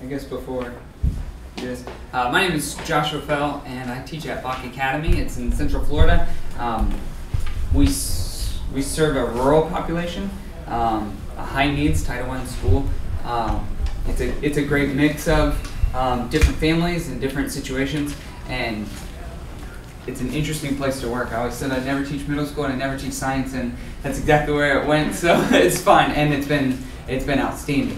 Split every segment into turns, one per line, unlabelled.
I guess before this. My name is Joshua Fell, and I teach at WCAT Academy. It's in Central Florida. We serve a rural population, a high needs Title I school. It's a great mix of different families and different situations, and it's an interesting place to work. I always said I'd never teach middle school and I'd never teach science, and that's exactly where it went. So it's fun, and it's been outstanding.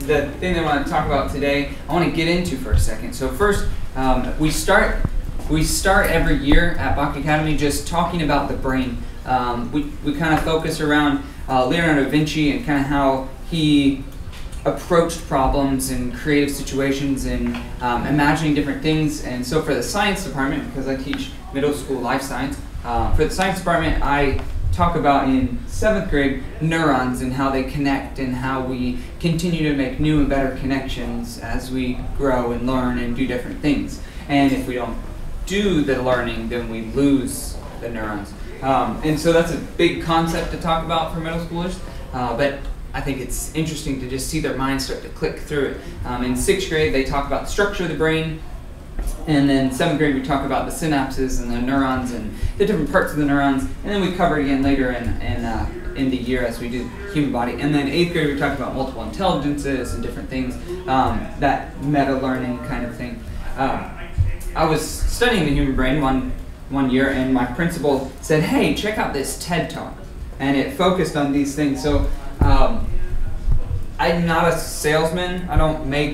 The thing that I want to talk about today, I want to get into for a second. So first, we start every year at WCAT Academy just talking about the brain. We kind of focus around Leonardo da Vinci and kind of how he approached problems and creative situations and imagining different things. And so for the science department, because I teach middle school life science, for the science department I talk about in 7th grade neurons and how they connect and how we continue to make new and better connections as we grow and learn and do different things. And if we don't do the learning, then we lose the neurons. And so that's a big concept to talk about for middle schoolers, but I think it's interesting to just see their minds start to click through it. In 6th grade, they talk about the structure of the brain, and then 7th grade, we talk about the synapses and the neurons and the different parts of the neurons, and then we cover it again later in the year as we do human body. And then 8th grade, we talk about multiple intelligences and different things, that meta-learning kind of thing. I was studying the human brain one year, and my principal said, "Hey, check out this TED Talk," and it focused on these things. So I'm not a salesman.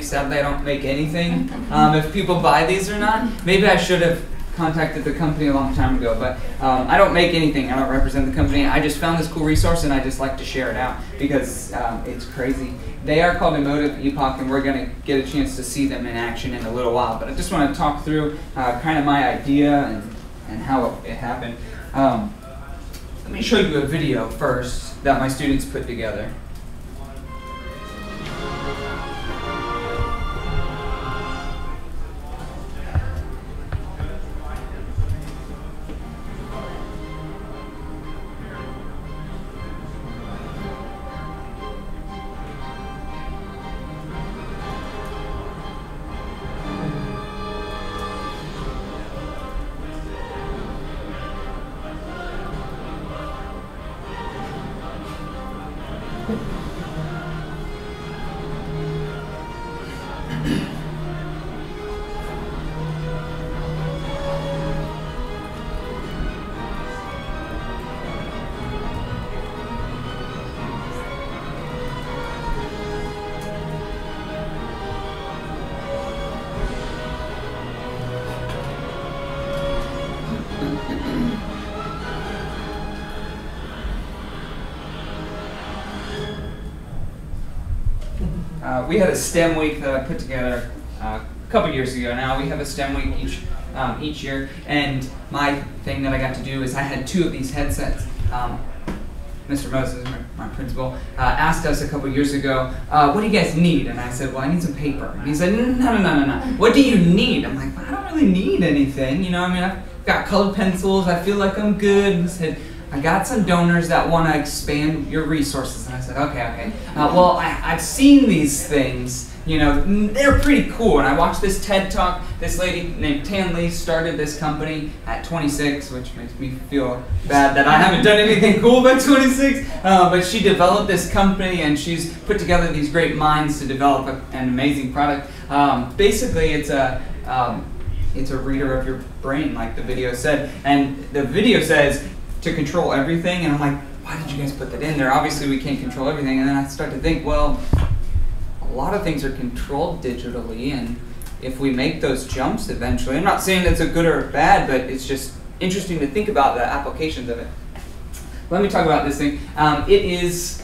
Sadly, I don't make anything. If people buy these or not, maybe I should have contacted the company a long time ago, but I don't make anything. I don't represent the company. I just found this cool resource, and I just like to share it out because it's crazy. They are called Emotiv EPOC, and we're going to get a chance to see them in action in a little while, but I just want to talk through kind of my idea and how it happened. Let me show you a video first that my students put together. We had a STEM week that I put together a couple years ago now. We have a STEM week each year, and my thing that I got to do is I had 2 of these headsets. Mr. Moses, my principal, asked us a couple years ago, "What do you guys need?" And I said, "Well, I need some paper." And he said, No. What do you need?" I'm like, "I don't really need anything. You know, I mean, I've got colored pencils. I feel like I'm good." And he said, "I got some donors that want to expand your resources." And I said, okay. Well, I've seen these things, you know, they're pretty cool. And I watched this TED Talk. This lady named Tan Lee started this company at 26, which makes me feel bad that I haven't done anything cool by 26. But she developed this company, and she's put together these great minds to develop an amazing product. Basically, it's a reader of your brain, like the video said. And the video says, to control everything, and I'm like, why did you guys put that in there? Obviously we can't control everything. And then I start to think, well, a lot of things are controlled digitally, and if we make those jumps eventually, I'm not saying that's a good or bad, but it's just interesting to think about the applications of it. Let me talk about this thing. It is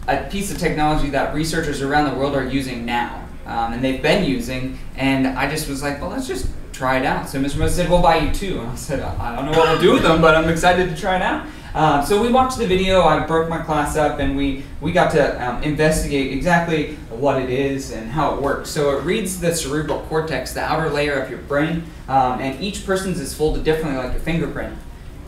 a piece of technology that researchers around the world are using now, and they've been using, and I just was like, well, let's just try it out. So Mr. Moses said, "We'll buy you 2." And I said, "I don't know what we'll do with them, but I'm excited to try it out." So we watched the video. I broke my class up, and we got to investigate exactly what it is and how it works. So it reads the cerebral cortex, the outer layer of your brain, and each person's is folded differently, like a fingerprint.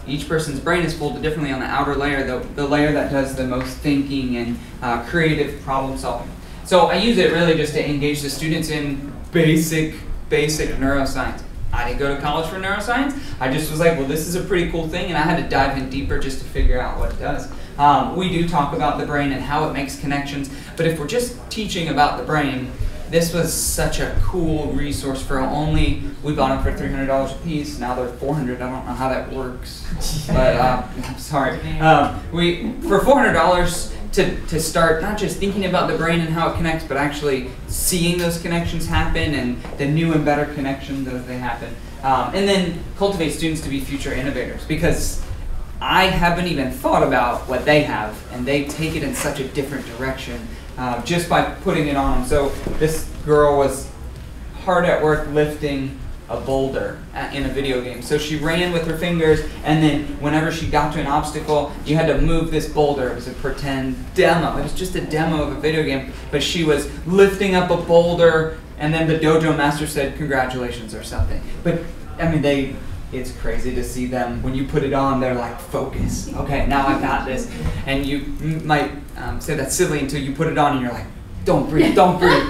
each person's brain is folded differently on the outer layer, the layer that does the most thinking and creative problem solving. So I use it really just to engage the students in basic neuroscience. I didn't go to college for neuroscience. I just was like, well, this is a pretty cool thing, and I had to dive in deeper just to figure out what it does. We do talk about the brain and how it makes connections, but if we're just teaching about the brain, this was such a cool resource for we bought them for $300 a piece. Now they're $400. I don't know how that works, but I'm sorry. For $400 to start not just thinking about the brain and how it connects, but actually seeing those connections happen and the new and better connections as they happen. And then cultivate students to be future innovators, because I haven't even thought about what they have, and they take it in such a different direction just by putting it on them. So this girl was hard at work lifting a boulder in a video game. So she ran with her fingers, and then whenever she got to an obstacle, you had to move this boulder. It was a pretend demo. It was just a demo of a video game, but she was lifting up a boulder, and then the dojo master said, "Congratulations," or something. But I mean, it's crazy to see them, when you put it on, they're like, focus. Okay, now I got this. And you might say that's silly until you put it on and you're like, don't breathe, don't breathe.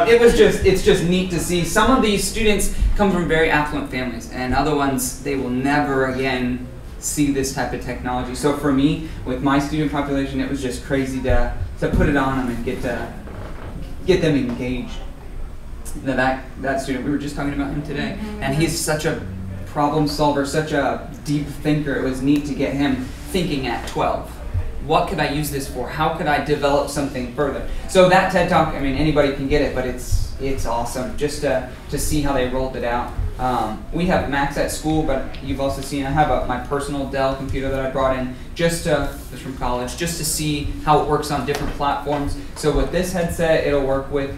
It's just neat to see. Some of these students come from very affluent families, and other ones, they will never again see this type of technology. So for me, with my student population, it was just crazy to put it on them and get them engaged. Now that student, we were just talking about him today, and he's such a problem solver, such a deep thinker. It was neat to get him thinking at 12. What could I use this for? How could I develop something further? So that TED Talk, I mean, anybody can get it, but it's awesome just to see how they rolled it out. We have Macs at school, but you've also seen I have my personal Dell computer that I brought in just from college, just to see how it works on different platforms. So with this headset, it'll work with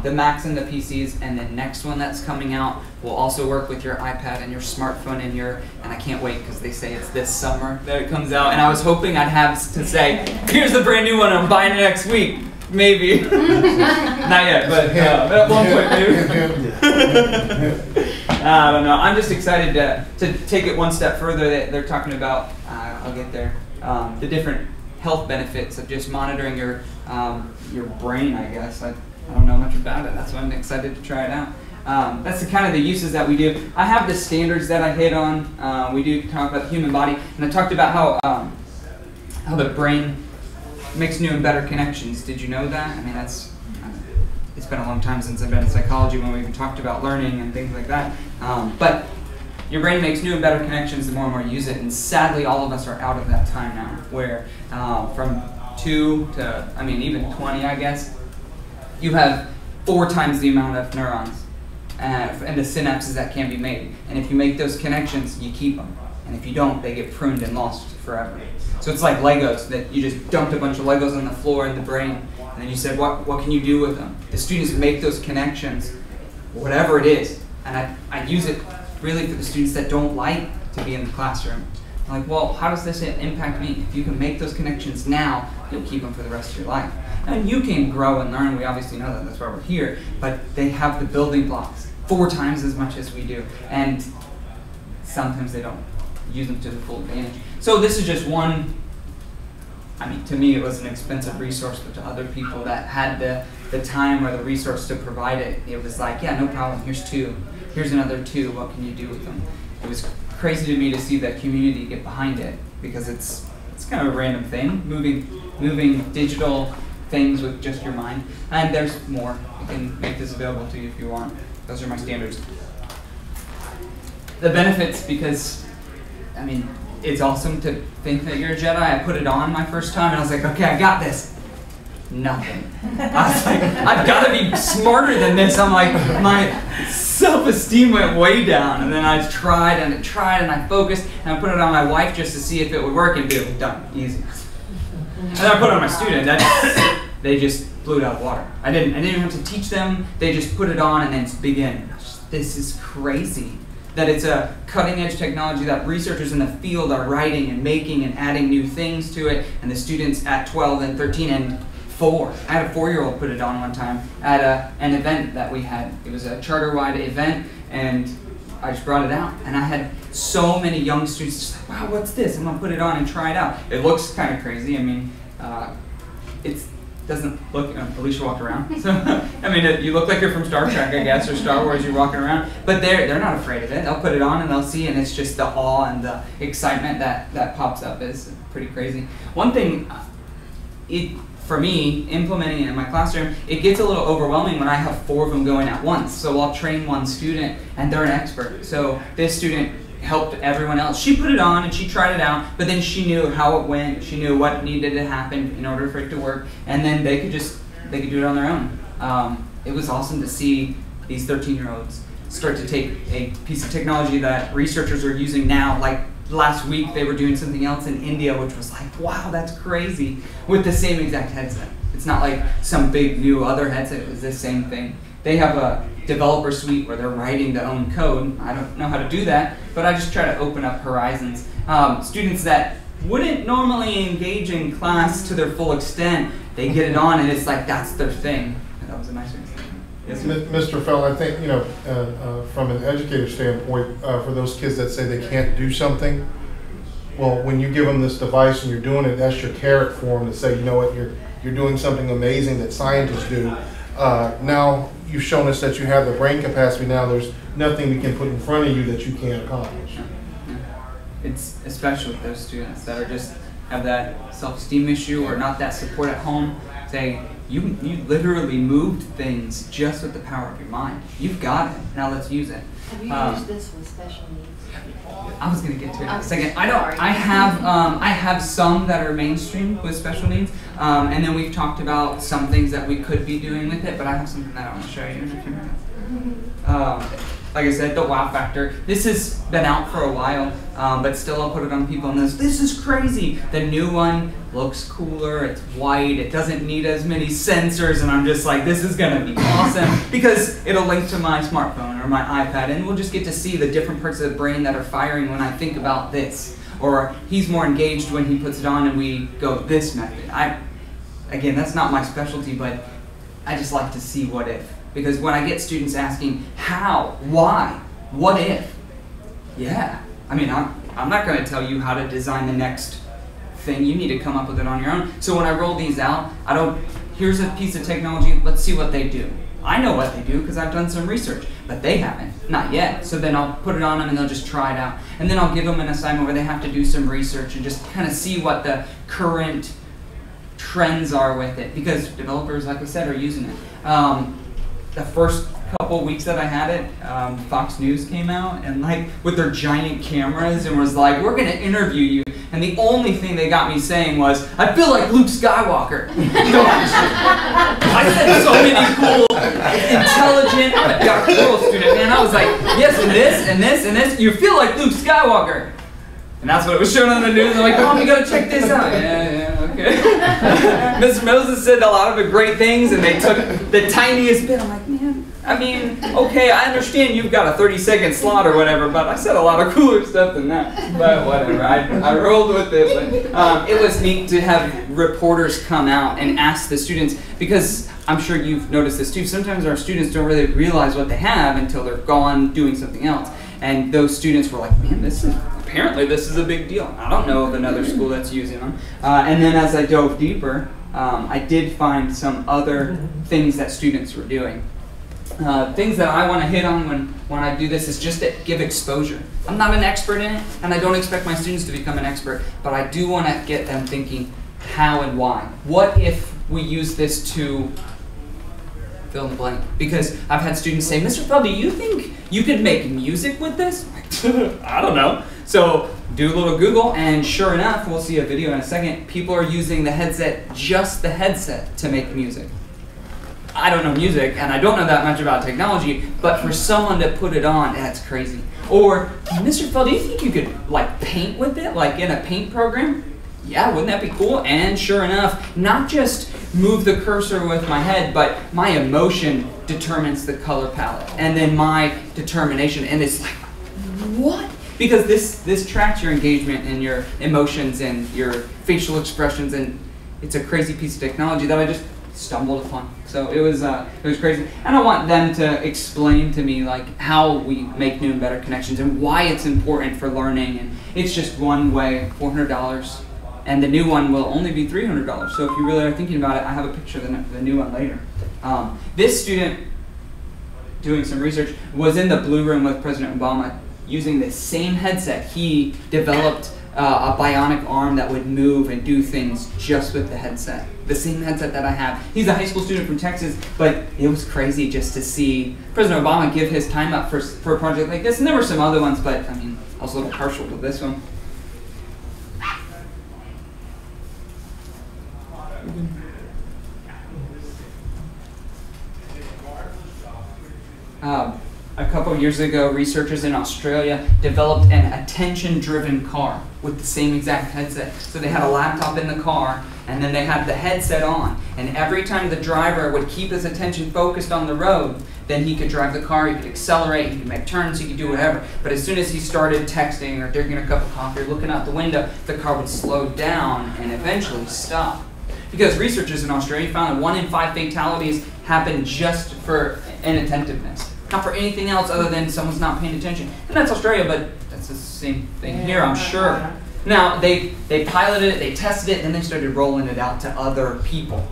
the Macs and the PCs, and the next one that's coming out will also work with your iPad and your smartphone and I can't wait, because they say it's this summer that it comes out, and I was hoping I'd have to say, here's the brand new one, I'm buying it next week. Maybe. Not yet, but at one point maybe. I don't know. I'm just excited to take it one step further. They're talking about, I'll get there, the different health benefits of just monitoring your brain, I guess. I don't know much about it. That's why I'm excited to try it out. That's the kind of the uses that we do. I have the standards that I hit on. We do talk about the human body, and I talked about how the brain makes new and better connections. Did you know that? I mean, it's been a long time since I've been in psychology when we even talked about learning and things like that. But your brain makes new and better connections the more and more you use it, and sadly all of us are out of that time now, where from 2 to, I mean, even 20, I guess, you have 4 times the amount of neurons and the synapses that can be made. And if you make those connections, you keep them. And if you don't, they get pruned and lost forever. So it's like Legos, that you just dumped a bunch of Legos on the floor in the brain, and then you said, what can you do with them? The students make those connections, whatever it is. And I use it really for the students that don't like to be in the classroom. I'm like, well, how does this impact me? If you can make those connections now, you'll keep them for the rest of your life. And you can grow and learn. We obviously know that. That's why we're here. But they have the building blocks 4 times as much as we do. And sometimes they don't use them to the full advantage. So this is just one. I mean, to me, it was an expensive resource, but to other people that had the time or the resource to provide it, it was like, yeah, no problem. Here's 2. Here's another 2. What can you do with them? It was crazy to me to see that community get behind it, because it's kind of a random thing, moving digital things with just your mind. And there's more. I can make this available to you if you want. Those are my standards. The benefits, because, I mean, it's awesome to think that you're a Jedi. I put it on my first time, and I was like, okay, I got this. Nothing. I was like, I've got to be smarter than this. I'm like, my self-esteem went way down, and then I tried, and I focused, and I put it on my wife just to see if it would work, and boom, done, easy. And then I put it on my student. They just blew it out of water. I didn't even have to teach them. They just put it on and then begin. This is crazy. That it's a cutting-edge technology that researchers in the field are writing and making and adding new things to it, and the students at 12 and 13 and 4. I had a 4-year-old put it on one time at an event that we had. It was a charter-wide event, and I just brought it out, and I had so many young students just like, wow, what's this? I'm gonna put it on and try it out. It looks kind of crazy. I mean, it doesn't look, Alicia walked around. So, I mean, you look like you're from Star Trek, I guess, or Star Wars, you're walking around. But they're not afraid of it. They'll put it on and they'll see, and it's just the awe and the excitement that pops up is pretty crazy. One thing, for me, implementing it in my classroom, it gets a little overwhelming when I have 4 of them going at once. So I'll train one student, and they're an expert. So this student helped everyone else. She put it on and she tried it out, but then she knew how it went. She knew what needed to happen in order for it to work, and then they could do it on their own. It was awesome to see these 13-year-olds start to take a piece of technology that researchers are using now. Like last week, they were doing something else in India, which was like, wow, that's crazy, with the same exact headset. It's not like some big new other headset. It was the same thing. They have a developer suite where they're writing their own code. I don't know how to do that, but I just try to open up horizons. Students that wouldn't normally engage in class to their full extent, they get it on and it's like that's their thing. And that was a nice example. Yes,
Mr. Fell, I think, from an educator standpoint, for those kids that say they can't do something, well, when you give them this device and you're doing it, that's your carrot for them to say, you know what, you're doing something amazing that scientists do. Now you've shown us that you have the brain capacity. Now there's nothing we can put in front of you that you can't accomplish.
It's especially with those students that are just have that self-esteem issue or not that support at home. Say, you literally moved things just with the power of your mind. You've got it. Now let's use it.
Have you used this with special needs?
I was going to get to it in a second. I have some that are mainstream with special needs, and then we've talked about some things that we could be doing with it, but I have something that I want to show you in a few minutes. Like I said, the wow factor. This has been out for a while, but still I'll put it on people and this is crazy. The new one looks cooler, it's white, it doesn't need as many sensors, and I'm just like, this is gonna be awesome because it'll link to my smartphone or my iPad, and we'll just get to see the different parts of the brain that are firing when I think about this. Or he's more engaged when he puts it on and we go this method. Again, that's not my specialty, but I just like to see what if. Because when I get students asking, how, why, what if? Yeah, I mean, I'm not going to tell you how to design the next thing. You need to come up with it on your own. So when I roll these out, here's a piece of technology, let's see what they do. I know what they do because I've done some research, but they haven't, not yet. So then I'll put it on them and they'll just try it out. And then I'll give them an assignment where they have to do some research and just kind of see what the current trends are with it. Because developers, like I said, are using it. The first couple weeks that I had it, Fox News came out and like with their giant cameras and was like, we're going to interview you. And the only thing they got me saying was, I feel like Luke Skywalker. I said so many cool, intelligent, I'm a doctoral student, man. I was like, yes, and this, and this, and this. You feel like Luke Skywalker. And that's what it was shown on the news. I'm like, Mom, you got to check this out. Yeah, okay. Mr. Moses said a lot of the great things, and they took the tiniest bit. I'm like, man, I mean, okay, I understand you've got a 30-second slot or whatever, but I said a lot of cooler stuff than that. But whatever, I rolled with it. But it was neat to have reporters come out and ask the students, because I'm sure you've noticed this too. Sometimes our students don't really realize what they have until they're gone doing something else. And those students were like, man, apparently this is a big deal. I don't know of another school that's using them. And then as I dove deeper, I did find some other things that students were doing. Things that I want to hit on when I do this is just to give exposure. I'm not an expert in it, and I don't expect my students to become an expert, but I do want to get them thinking how and why. What if we use this to fill in the blank? Because I've had students say, Mr. Fell, do you think you could make music with this? I don't know. So do a little Google, and sure enough, we'll see a video in a second. People are using the headset, just the headset, to make music. I don't know music, and I don't know that much about technology, but for someone to put it on, that's crazy. Or, Mr. Fell, do you think you could like paint with it, like in a paint program? Yeah, wouldn't that be cool? And sure enough, not just move the cursor with my head, but my emotion determines the color palette, and then my determination, and it's like, what? Because this tracks your engagement and your emotions and your facial expressions, and it's a crazy piece of technology that I just stumbled upon. So it was crazy. I don't want them to explain to me like how we make new and better connections and why it's important for learning. And it's just one way, $400, and the new one will only be $300. So if you really are thinking about it, I have a picture of the new one later. This student doing some research was in the Blue Room with President Obama using the same headset. He developed a bionic arm that would move and do things just with the headset. The same headset that I have. He's a high school student from Texas, but it was crazy just to see President Obama give his time up for a project like this. And there were some other ones, but I mean, I was a little partial to this one. A couple of years ago, researchers in Australia developed an attention-driven car with the same exact headset. So they had a laptop in the car, and then they had the headset on. And every time the driver would keep his attention focused on the road, then he could drive the car, he could accelerate, he could make turns, he could do whatever. But as soon as he started texting or drinking a cup of coffee or looking out the window, the car would slow down and eventually stop. Because researchers in Australia found that 1 in 5 fatalities happen just for inattentiveness. Not for anything else other than someone's not paying attention. And that's Australia, but that's the same thing here, I'm sure. Now, they piloted it, they tested it, and then they started rolling it out to other people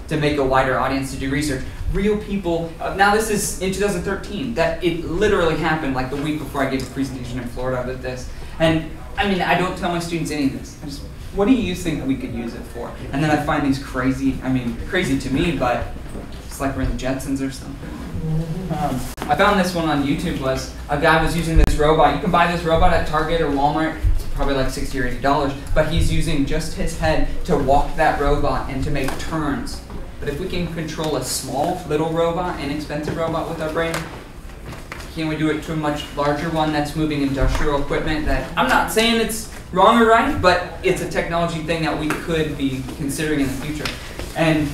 to make a wider audience to do research. Real people, now this is in 2013, that it literally happened like the week before I gave a presentation in Florida with this. And I mean, I don't tell my students any of this. I just, what do you think we could use it for? And then I find these crazy, I mean, crazy to me, but it's like we're in the Jetsons or something. I found this one on YouTube. Was a guy was using this robot. You can buy this robot at Target or Walmart. It's probably like $60 or $80, but he's using just his head to walk that robot and to make turns. But if we can control a small little robot, inexpensive robot with our brain, can we do it to a much larger one that's moving industrial equipment? That I'm not saying it's wrong or right, but it's a technology thing that we could be considering in the future. And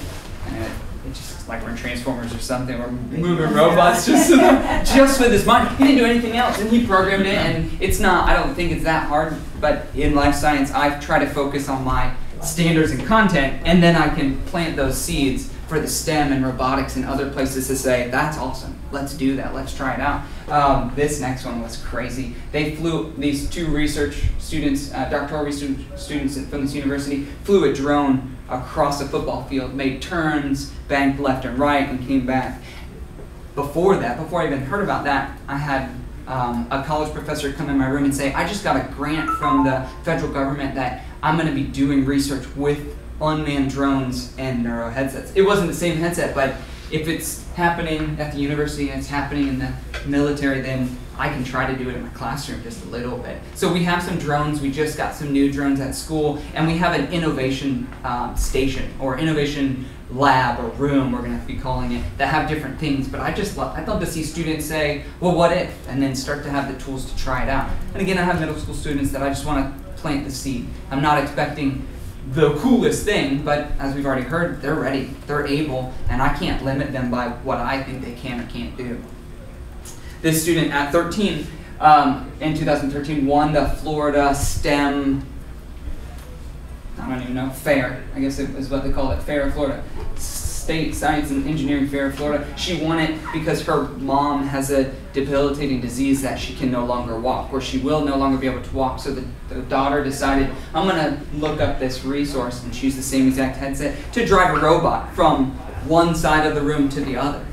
it's just like we're in Transformers or something. We're moving robots just with his mind. He didn't do anything else, and he programmed it. And it's not. I don't think it's that hard. But in life science, I try to focus on my standards and content, and then I can plant those seeds for the STEM and robotics and other places to say, that's awesome, let's do that, let's try it out. This next one was crazy. They flew, these 2 research students, doctoral research students from this university, flew a drone across a football field, made turns, banked left and right, and came back. Before that, before I even heard about that, I had a college professor come in my room and say, I just got a grant from the federal government that I'm going to be doing research with unmanned drones and neuro headsets. It wasn't the same headset, but if it's happening at the university and it's happening in the military, then I can try to do it in my classroom just a little bit. So we have some drones. We just got some new drones at school, and we have an innovation station or innovation lab or room, we're going to have to be calling it, that have different things. But I'd love to see students say, well, what if? And then start to have the tools to try it out. And again, I have middle school students that I just want to plant the seed. I'm not expecting the coolest thing, but as we've already heard, they're ready, they're able, and I can't limit them by what I think they can or can't do. This student at 13, in 2013, won the Florida STEM, I don't even know, fair, I guess it is what they call it, Fair of Florida. State Science and Engineering Fair of Florida. She won it because her mom has a debilitating disease that she can no longer walk, or she will no longer be able to walk. So the daughter decided, I'm going to look up this resource and choose the same exact headset to drive a robot from one side of the room to the other.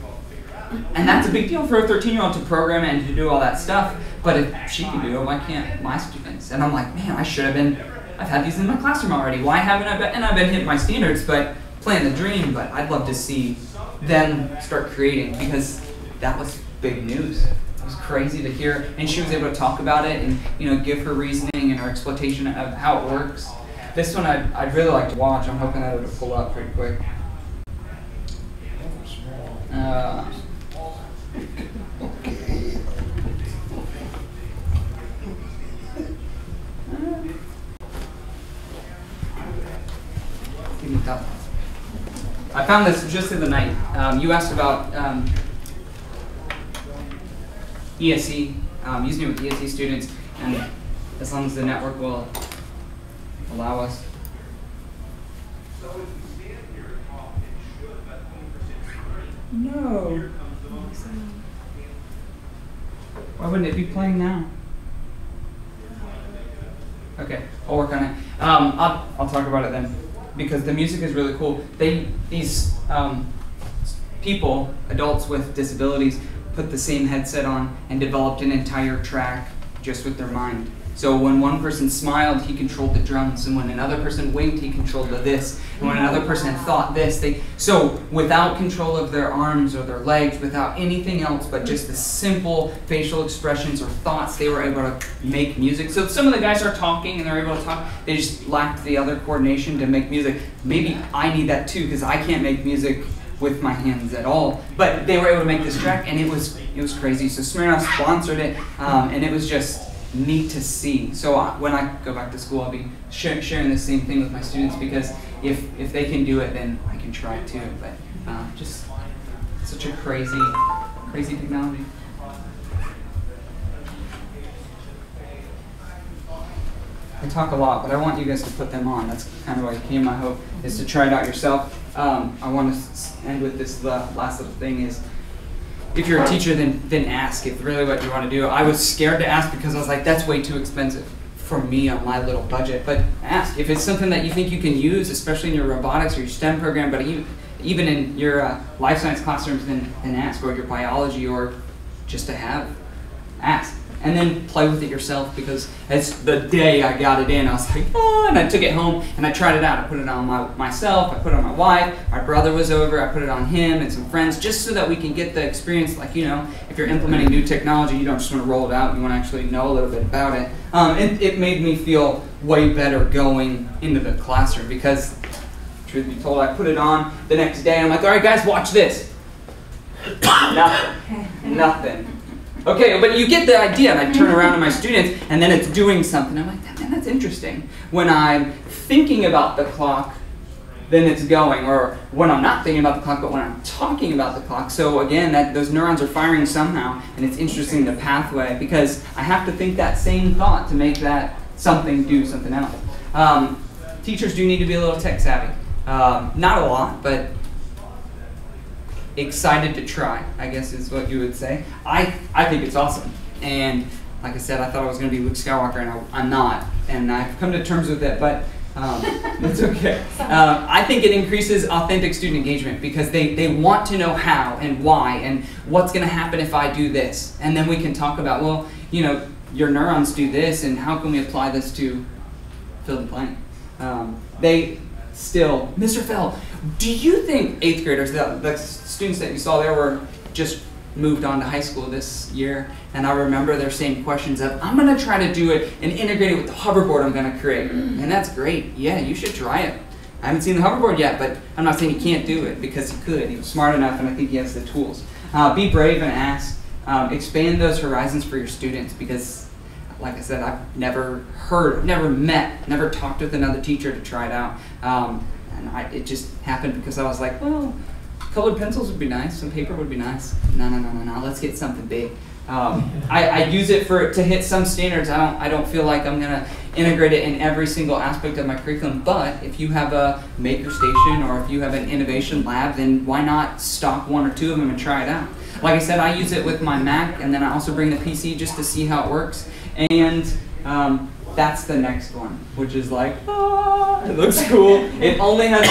And that's a big deal for a 13-year-old to program and to do all that stuff. But if she can do it, why can't my students? And I'm like, man, I should have been, I've had these in my classroom already. Why haven't I been? And I've been hitting my standards, but playing the dream. But I'd love to see them start creating, because that was big news. It was crazy to hear, and she was able to talk about it and, you know, give her reasoning and her explanation of how it works. This one I'd really like to watch. I'm hoping that it'll pull up pretty quick. I found this just in the night. You asked about ESE, using it with ESE students, and as long as the network will allow us. No. Why wouldn't it be playing now? Okay, I'll work on it. I'll talk about it then, because the music is really cool. These people, adults with disabilities, put the same headset on and developed an entire track just with their mind. So when one person smiled, he controlled the drums, and when another person winked, he controlled the this, and when another person thought this, so without control of their arms or their legs, without anything else but just the simple facial expressions or thoughts, they were able to make music. So some of the guys are talking and they're able to talk, they just lacked the other coordination to make music. Maybe I need that too, because I can't make music with my hands at all, but they were able to make this track, and it was crazy. So Smirnoff sponsored it, and it was just neat to see. So when I go back to school, I'll be sharing the same thing with my students, because if they can do it, then I can try it too. But just such a crazy technology. I talk a lot, but I want you guys to put them on. That's kind of why you came. My hope is to try it out yourself. I want to end with this last little thing is, if you're a teacher, then ask if really what you want to do. I was scared to ask because I was like, that's way too expensive for me on my little budget. But ask if it's something that you think you can use, especially in your robotics or your STEM program, but even in your life science classrooms, then ask, or your biology, or just to have. Ask. And then play with it yourself, because it's the day I got it in, I was like, oh, and I took it home and I tried it out. I put it on myself, I put it on my wife, my brother was over, I put it on him and some friends, just so that we can get the experience. Like, you know, if you're implementing new technology, you don't just want to roll it out, you want to actually know a little bit about it. It made me feel way better going into the classroom, because, truth be told, I put it on the next day, I'm like, all right guys, watch this. Nothing. Okay, but you get the idea, and I turn around to my students, and then it's doing something. I'm like, man, that's interesting. When I'm thinking about the clock, then it's going, or when I'm not thinking about the clock, but when I'm talking about the clock. So again, those neurons are firing somehow, and it's interesting, the pathway, because I have to think that same thought to make that something do something else. Teachers do need to be a little tech savvy. Not a lot, but excited to try, I guess is what you would say. I think it's awesome, and like I said, I thought I was going to be Luke Skywalker, and I'm not, and I've come to terms with it, but it's okay. I think it increases authentic student engagement, because they want to know how and why and what's going to happen if I do this, and then we can talk about, well, you know, your neurons do this, and how can we apply this to fill the blank. Mr. Fell, do you think 8th graders, the students that you saw there, were just moved on to high school this year, and I remember their same questions of, I'm going to try to do it and integrate it with the hoverboard I'm going to create. And that's great. Yeah, you should try it. I haven't seen the hoverboard yet, but I'm not saying he can't do it, because he could. He was smart enough, and I think he has the tools. Be brave and ask. Expand those horizons for your students, because like I said, I've never heard, never met, never talked with another teacher to try it out. And it just happened because I was like, well, colored pencils would be nice, some paper would be nice. No, let's get something big. I use it to hit some standards. I don't feel like I'm gonna integrate it in every single aspect of my curriculum, but if you have a maker station or if you have an innovation lab, then why not stock 1 or 2 of them and try it out? Like I said, I use it with my Mac, and then I also bring the PC just to see how it works. And that's the next one, which is like, it looks cool. It only has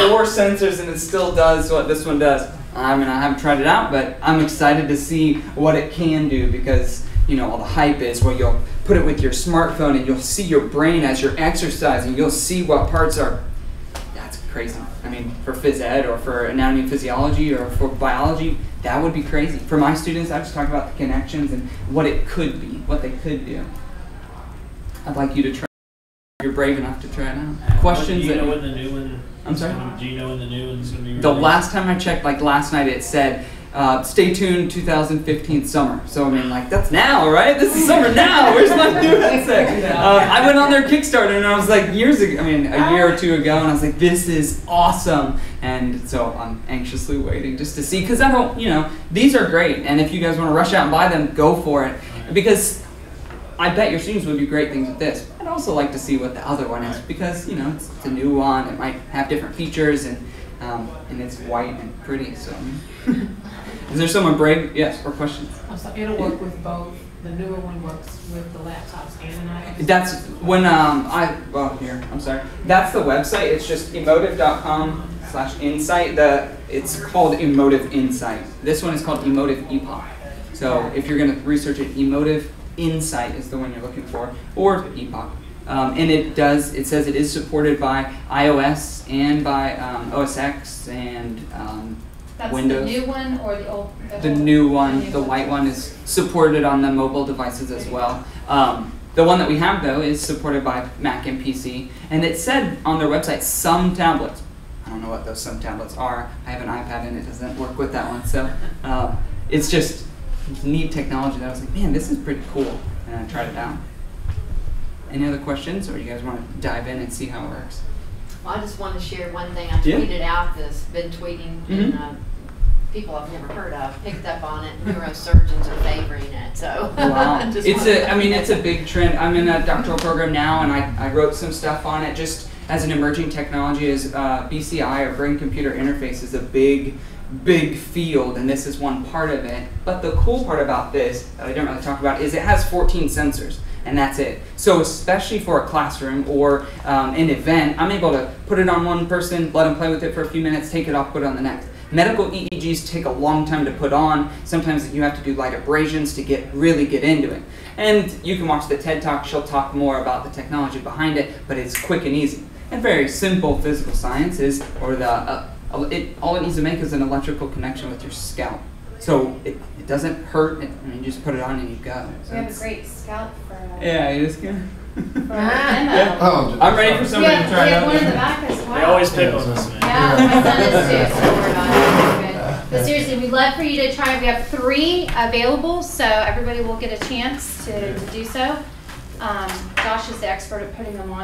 4 sensors, and it still does what this one does. I mean, I haven't tried it out, but I'm excited to see what it can do, because, you know, all the hype is where you'll put it with your smartphone and you'll see your brain as you're exercising. You'll see what parts are. That's crazy. I mean, for phys ed or for anatomy and physiology or for biology, that would be crazy. For my students, I just talk about the connections and what it could be, what they could do. I'd like you to try. You're brave enough to try it out. Questions?
Do you know when the new one?
I'm sorry?
Do you know when the new one's going to be released?
The last time I checked, like last night, it said, stay tuned 2015 summer. So I mean, like, that's now, right? This is summer now. Where's my new headset? I went on their Kickstarter, and I was like, a year or 2 ago, and I was like, this is awesome. And so I'm anxiously waiting just to see, because I don't, you know, these are great. And if you guys want to rush out and buy them, go for it. Because I bet your students would do great things with this. I'd also like to see what the other one is, because, you know, it's a new one. It might have different features, and and it's white and pretty. So, is there someone brave? Yes, or questions?
So it'll work with both. The newer one works with the laptops and an iPad.
That's when I'm sorry. That's the website. It's just emotiv.com/insight. It's called Emotiv Insight. This one is called Emotiv EPOC. So if you're going to research it, Emotiv Insight is the one you're looking for, or EPOC. And it says it is supported by iOS and by OS X and
That's
Windows.
the new one or the old?
The new one, the white one, is supported on the mobile devices as well. The one that we have, though, is supported by Mac and PC. And it said on their website, some tablets. I don't know what those some tablets are. I have an iPad and it doesn't work with that one. So it's just neat technology that I was like, man, this is pretty cool. And I tried it out. Any other questions, or you guys want to dive in and see how it works?
Well, I just wanted to share one thing. I tweeted out this, been tweeting, and people I've never heard of picked up on it. Neurosurgeons are favoring it. So
wow, it's a big trend. I'm in a doctoral program now, and I wrote some stuff on it just as an emerging technology. As BCI, or brain-computer interface, is a big field, and this is one part of it. But the cool part about this that I don't really talk about is it has 14 sensors. And that's it. So especially for a classroom or an event, I'm able to put it on one person, let them play with it for a few minutes, take it off, put it on the next. Medical EEGs take a long time to put on. Sometimes you have to do light abrasions to really get into it. And you can watch the TED Talk. She'll talk more about the technology behind it, but it's quick and easy. And very simple physical science is, all it needs to make is an electrical connection with your scalp. So it doesn't hurt, you just put it on and you go. So
We have a great scalp for
yeah, you just can.
for a demo.
Oh,
I'm ready for somebody to try
we
it
have
out.
one in the back as well.
They always pick on us, man.
Yeah, my son is too, so we're not good. But seriously, we'd love for you to try. We have 3 available, so everybody will get a chance to do so. Josh is the expert at putting them on.